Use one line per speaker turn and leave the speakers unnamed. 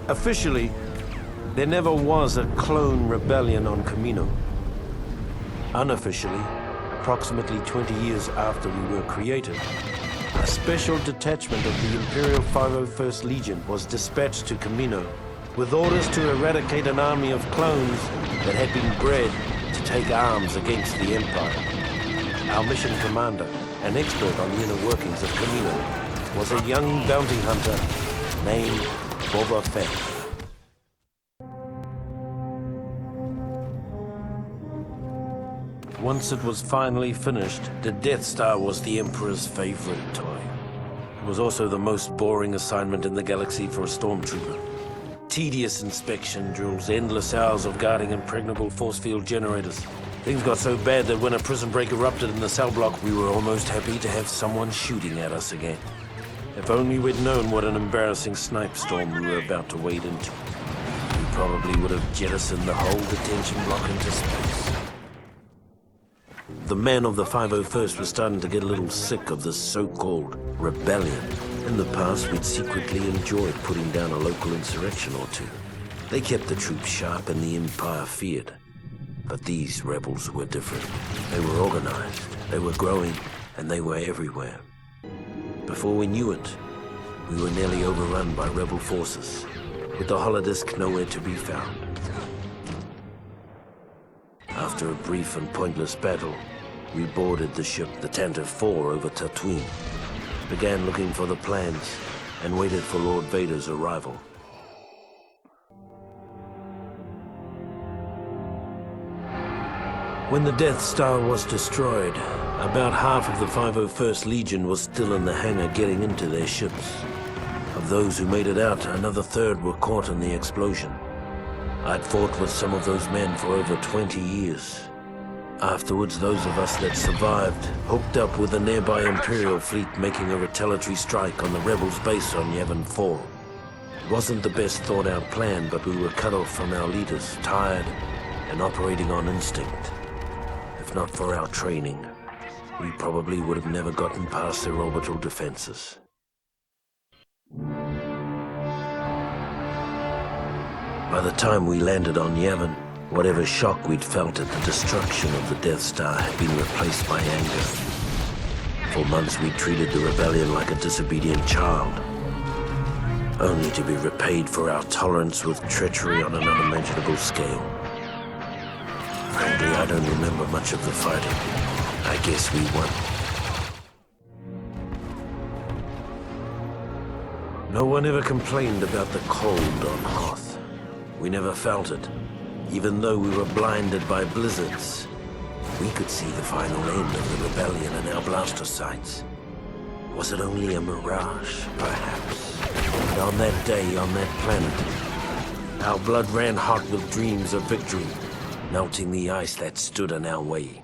Officially, there never was a clone rebellion on Camino. Unofficially, approximately 20 years after we were created, a special detachment of the Imperial 501st Legion was dispatched to Camino with orders to eradicate an army of clones that had been bred to take arms against the Empire. Our mission commander, an expert on the inner workings of Camino, was a young bounty hunter named Boba Fett. Once it was finally finished, the Death Star was the Emperor's favorite toy. It was also the most boring assignment in the galaxy for a stormtrooper. Tedious inspection drills, endless hours of guarding impregnable force field generators. Things got so bad that when a prison break erupted in the cell block, we were almost happy to have someone shooting at us again. If only we'd known what an embarrassing snipe storm we were about to wade into. We probably would have jettisoned the whole detention block into space. The men of the 501st were starting to get a little sick of this so-called rebellion. In the past, we'd secretly enjoyed putting down a local insurrection or two. They kept the troops sharp and the Empire feared. But these rebels were different. They were organized, they were growing, and they were everywhere. Before we knew it, we were nearly overrun by rebel forces, with the holodisc nowhere to be found. After a brief and pointless battle, we boarded the ship, the Tantive 4, over Tatooine, began looking for the plans, and waited for Lord Vader's arrival. When the Death Star was destroyed, about half of the 501st Legion was still in the hangar getting into their ships. Of those who made it out, another third were caught in the explosion. I'd fought with some of those men for over 20 years. Afterwards, those of us that survived hooked up with a nearby Imperial fleet making a retaliatory strike on the rebels' base on Yavin 4. It wasn't the best thought-out plan, but we were cut off from our leaders, tired, and operating on instinct. If not for our training, we probably would have never gotten past their orbital defenses. By the time we landed on Yavin, whatever shock we'd felt at the destruction of the Death Star had been replaced by anger. For months we treated the rebellion like a disobedient child, only to be repaid for our tolerance with treachery on an unimaginable scale. Frankly, I don't remember much of the fighting. I guess we won. No one ever complained about the cold on Hoth. We never felt it. Even though we were blinded by blizzards, we could see the final end of the rebellion in our blaster sights. Was it only a mirage, perhaps? But on that day, on that planet, our blood ran hot with dreams of victory, melting the ice that stood in our way.